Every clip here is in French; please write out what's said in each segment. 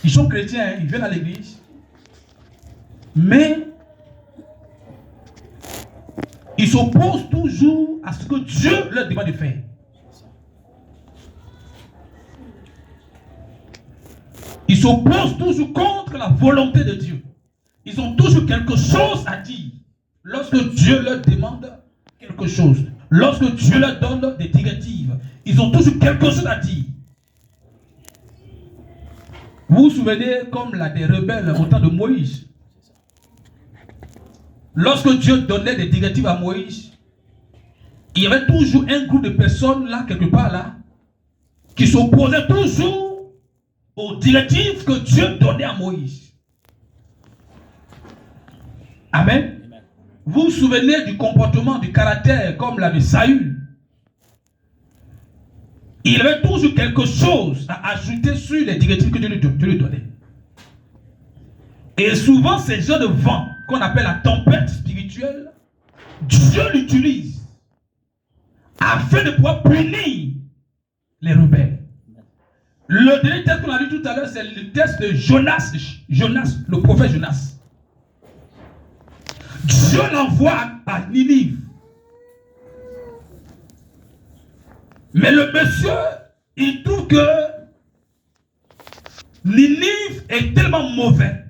Ils sont chrétiens, hein, ils viennent à l'église. Mais ils s'opposent toujours à ce que Dieu leur demande de faire. Ils s'opposent toujours contre la volonté de Dieu. Ils ont toujours quelque chose à dire lorsque Dieu leur demande quelque chose. Lorsque Dieu leur donne des directives, ils ont toujours quelque chose à dire. Vous vous souvenez comme des rebelles au temps de Moïse. Lorsque Dieu donnait des directives à Moïse, il y avait toujours un groupe de personnes là, quelque part là, qui s'opposaient toujours aux directives que Dieu donnait à Moïse. Amen. Vous vous souvenez du comportement, du caractère comme l'avait Saül. Il avait toujours quelque chose à ajouter sur les directives que Dieu lui donnait. Et souvent, ces gens de vent, qu'on appelle la tempête spirituelle, Dieu l'utilise afin de pouvoir punir les rebelles. Le dernier texte qu'on a lu tout à l'heure, c'est le texte de Jonas, le prophète Jonas. Dieu l'envoie à Ninive. Mais le monsieur, il trouve que Ninive est tellement mauvais,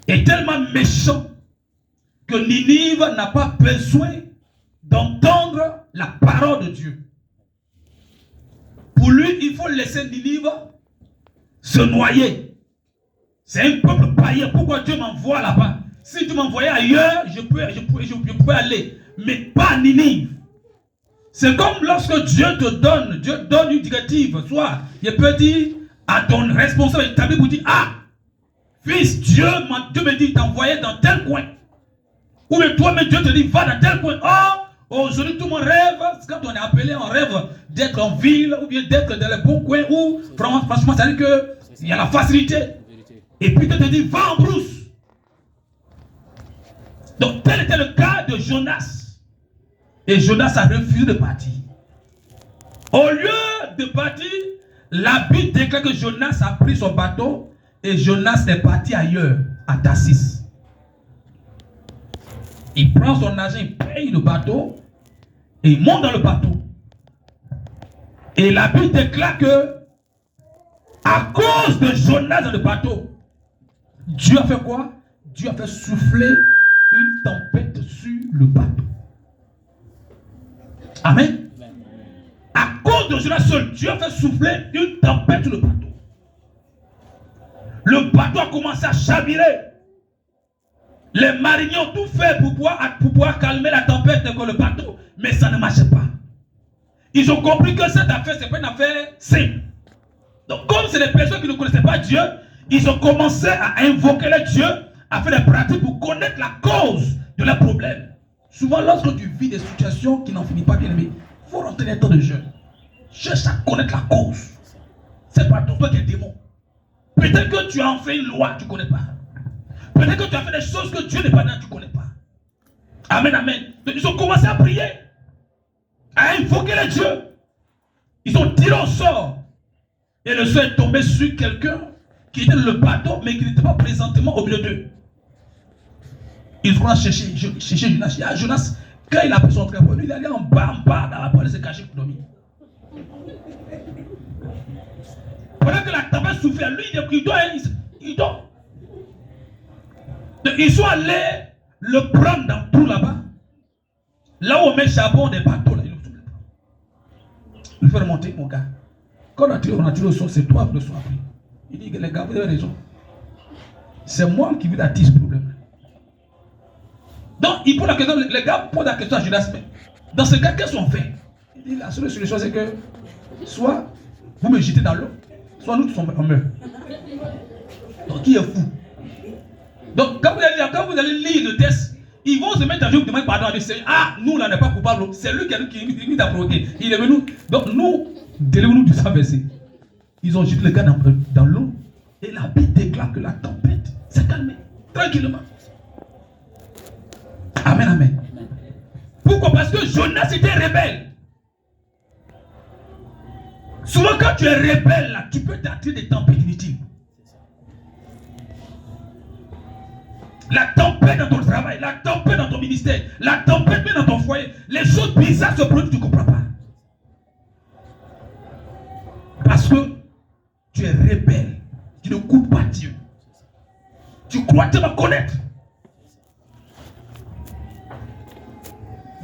est tellement méchant, que Ninive n'a pas besoin d'entendre la parole de Dieu. Pour lui, il faut laisser Ninive se noyer. C'est un peuple païen. Pourquoi Dieu m'envoie là-bas? Si Dieu m'envoyait ailleurs, je pouvais aller. Mais pas à Ninive. C'est comme lorsque Dieu donne une directive. Soit, il peut dire à ton responsable établi pour dire, ah, fils, Dieu me dit d'envoyer dans tel coin. Ou bien toi-même, Dieu te dit, va dans tel coin. Oh, aujourd'hui, tout mon rêve, c'est quand on est appelé en rêve d'être en ville, ou bien d'être dans le bon coin, où, franchement, ça veut dire qu'il y a la facilité. Et puis Dieu te dit, va en brousse. Donc, tel était le cas de Jonas. Et Jonas a refusé de partir. Au lieu de partir, la Bible déclare que Jonas a pris son bateau et Jonas est parti ailleurs, à Tarsis. Il prend son argent, il paye le bateau et il monte dans le bateau. Et la Bible déclare que à cause de Jonas dans le bateau, Dieu a fait quoi? Dieu a fait souffler une tempête sur le bateau. Amen. À cause de Jonas seul, Dieu a fait souffler une tempête sur le bateau. Le bateau a commencé à chavirer. Les mariniers ont tout fait pour pouvoir calmer la tempête dans le bateau, mais ça ne marchait pas. Ils ont compris que cette affaire, ce n'est pas une affaire simple. Donc, comme c'est des personnes qui ne connaissaient pas Dieu, ils ont commencé à invoquer le Dieu, à faire des pratiques pour connaître la cause de leurs problèmes. Souvent, lorsque tu vis des situations qui n'en finissent pas, bien aimé, il faut rentrer dans un temps de jeûne. Cherche à connaître la cause. C'est pas toi qui es démon. Peut-être que tu as en fait une loi, tu ne connais pas. Peut-être que tu as fait des choses que Dieu n'est pas là, tu ne connais pas. Amen, amen. Donc, ils ont commencé à prier, à invoquer les dieux. Ils ont tiré au sort. Et le sort est tombé sur quelqu'un qui était dans le bateau, mais qui n'était pas présentement au milieu d'eux. Ils vont chercher Jonas. Ah, Jonas, quand il a pris son trésor, il est allé en bas, dans la porte, il s'est caché pour dormir. Pendant que la tempête soufflait, lui, il dort. Donc, ils sont allés le prendre dans tout là-bas. Là où on met le charbon des bateaux, là, ils le prennent. Il faut remonter, mon gars. Quand on a tiré au sort, c'est toi qui le sois pris. Il dit que les gars, vous avez raison. C'est moi qui vais attirer ce problème. Donc, il pose la question, les gars posent la question à Jonas, mais dans ce cas, qu'est-ce qu'on fait? Il dit, la seule solution, c'est que soit vous me jetez dans l'eau, soit nous tous on meurt. Donc, qui est fou? Donc, quand vous allez lire le texte, ils vont se mettre à genoux et demander pardon à Dieu. Ah, nous, là, on n'est pas coupables. C'est lui qui nous a provoqué. Il est venu. Donc, nous, délivrons-nous du sang versé. Ils ont jeté le gars dans l'eau. Et la Bible déclare que la tempête s'est calmée. Tranquillement. Amen, amen. Pourquoi? Parce que Jonas était rebelle. Souvent quand tu es rebelle, là, tu peux t'attirer des tempêtes inutiles. La tempête dans ton travail, la tempête dans ton ministère, la tempête même dans ton foyer. Les choses bizarres se produisent, tu ne comprends pas. Parce que tu es rebelle. Tu ne coupes pas Dieu. Tu crois te connaître.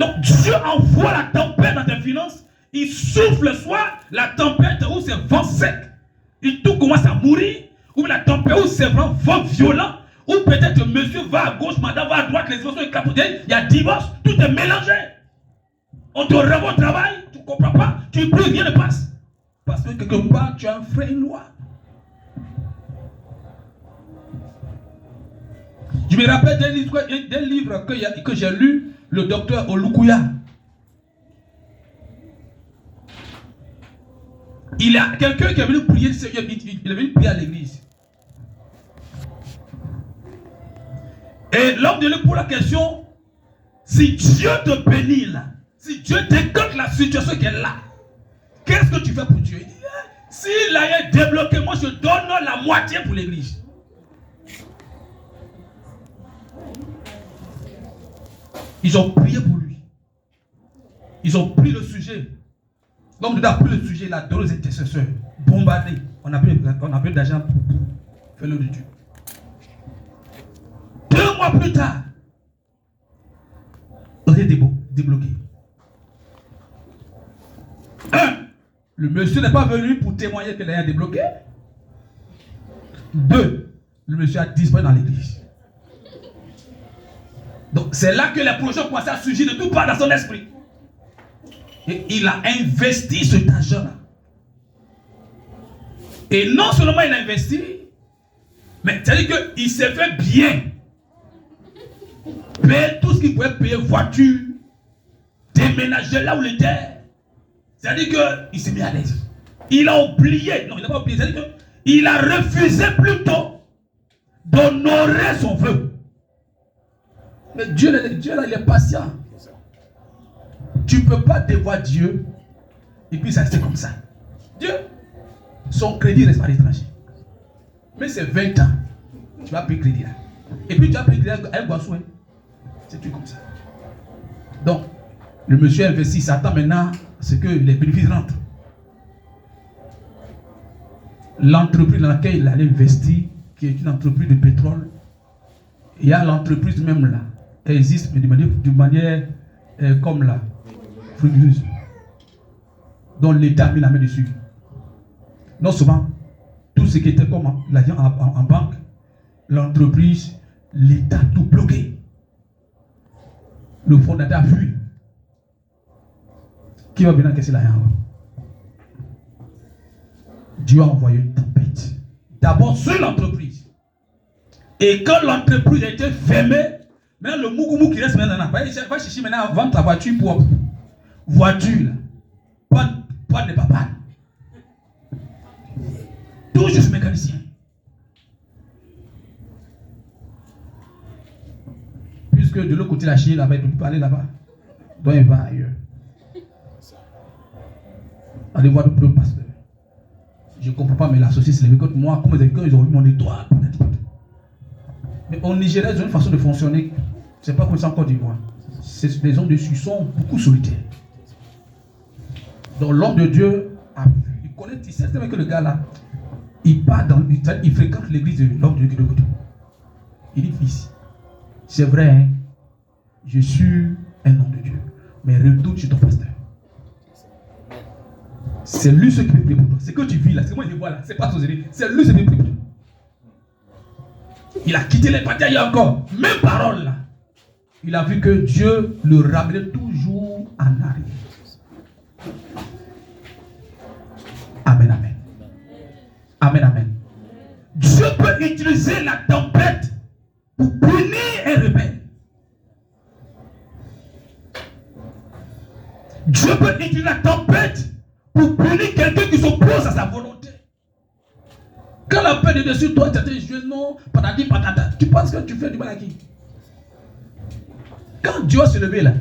Donc Dieu envoie la tempête dans tes finances. Il souffle le soir, la tempête où c'est vent sec. Et tout commence à mourir. Ou la tempête où c'est vraiment vent violent. Ou peut-être monsieur va à gauche, madame va à droite, les émotions sont éclapotées. Il y a divorce, tout est mélangé. On te renvoie au travail, tu ne comprends pas, tu pries, rien ne passe. Parce que quelque part, tu as un frein, une loi. Je me rappelle d'un livre que j'ai lu, le docteur Olukuya. Il y a quelqu'un qui est venu prier, il est venu prier à l'église. Et l'homme de Dieu pose la question, si Dieu te bénit là, si Dieu décante la situation qu'elle est là, qu'est-ce que tu fais pour Dieu? Il dit, s'il a débloqué, moi je donne la moitié pour l'église. Ils ont prié pour lui. Ils ont pris le sujet. L'homme de Dieu a pris le sujet, il a donné aux intercesseurs, bombardé. On a besoin d'argent pour faire l'œuvre de Dieu. 2 mois plus tard, on est débloqué. 1. Le monsieur n'est pas venu pour témoigner qu'il a débloqué. 2. Le monsieur a disparu dans l'église. Donc c'est là que les projets commencent à surgir de tout part dans son esprit. Et il a investi cet argent-là. Et non seulement il a investi, mais c'est-à-dire qu'il s'est fait bien. Payer tout ce qu'il pouvait payer, voiture, déménager là où il était. C'est-à-dire qu'il s'est mis à l'aise. Il a oublié, non, il n'a pas oublié, c'est-à-dire qu'il a refusé plutôt d'honorer son vœu. Mais Dieu là, il est patient. Tu ne peux pas dévoir Dieu et puis ça reste comme ça. Dieu, son crédit reste à l'étranger. Mais c'est 20 ans. Tu vas payer crédit là. Et puis tu vas payer crédit à un boisson. C'est tout comme ça. Donc, le monsieur investit, il s'attend maintenant à ce que les bénéfices rentrent. L'entreprise dans laquelle il allait investir, qui est une entreprise de pétrole, il y a l'entreprise même là. Elle existe, mais de manière comme là, frauduleuse. dont l'État a mis la main dessus. Non seulement tout ce qui était comme l'argent en banque, l'entreprise, l'État, tout bloqué. Le fondateur a fui. Qui va venir encaisser l'argent? Dieu a envoyé une tempête. D'abord sur l'entreprise. Et quand l'entreprise a été fermée, même le mougoumou qui reste maintenant, va chercher maintenant à vendre ta voiture pour voiture. Pas de papa. Tout juste mécanicien. Puisque de l'autre côté, la Chine, là-bas, il ne peut pas aller là-bas. Donc il va ailleurs. Allez voir le pasteur. Je ne comprends pas, mais la société se lève contre moi. Comme ils ont vu mon étoile. Mais au Nigeria, ils ont une façon de fonctionner. Ce n'est pas comme ça en Côte d'Ivoire. Les hommes dessus sont beaucoup solitaires. Donc l'homme de Dieu, il connaît, il sait que le gars là, il fréquente l'église de l'homme de Dieu. Il dit, fils, c'est vrai, hein, je suis un homme de Dieu, mais retourne chez ton pasteur. C'est lui ce qui peut prier pour toi. C'est que tu vis là, c'est moi je vois là, c'est pas Soseri, c'est lui ce qui peut prier pour toi. Il a quitté les batailles encore, même parole là. Il a vu que Dieu le ramenait toujours en arrière. Amen, amen. Amen, amen. Dieu peut utiliser la tempête pour punir un rebelle. Dieu peut utiliser la tempête pour punir quelqu'un qui s'oppose à sa volonté. Quand la paix est dessus, toi, tu as dit, non, patati, patata. Tu penses que tu fais du mal à qui? Quand Dieu va se lever là,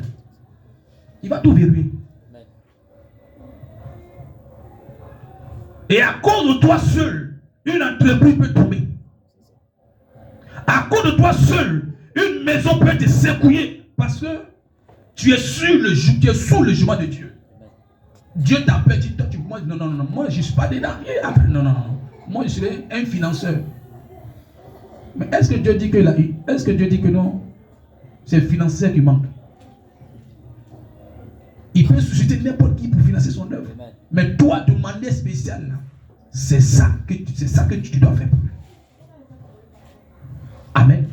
il va tout verrouiller. Et à cause de toi seul, une entreprise peut tomber. À cause de toi seul, une maison peut te secouer. Parce que tu es sous le jugement de Dieu. Dieu t'appelle, dit, toi, moi, non, moi je ne suis pas dedans. Non, moi je suis un financeur. Mais est-ce que Dieu dit que non? C'est le financeur qui manque. Il peut susciter n'importe qui pour financer son œuvre. Mais toi, demander spécial, c'est ça que tu dois faire. Amen.